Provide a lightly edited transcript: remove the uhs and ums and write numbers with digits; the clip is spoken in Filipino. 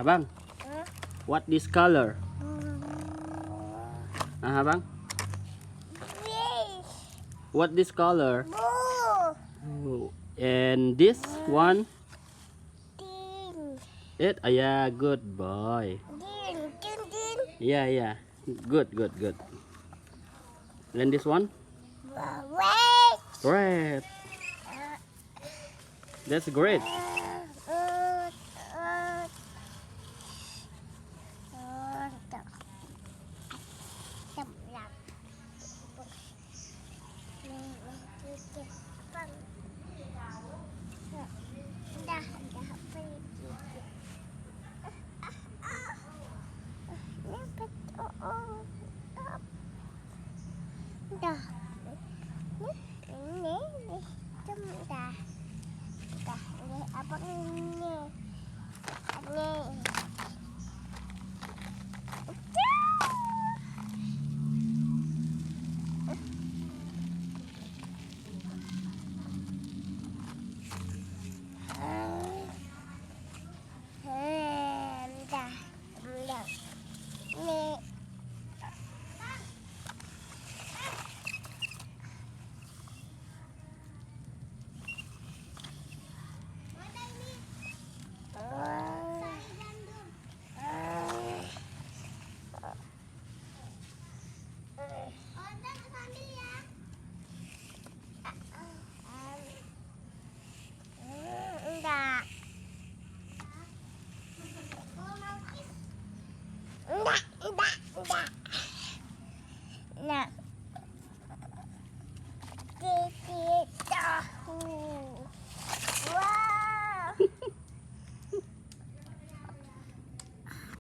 Abang, what this color? Abang, Fish. what this color? Blue. And this one? Din. It? Yeah, good boy. Din. Din. Din. Yeah. Good. And this one? Wait. Red. That's great.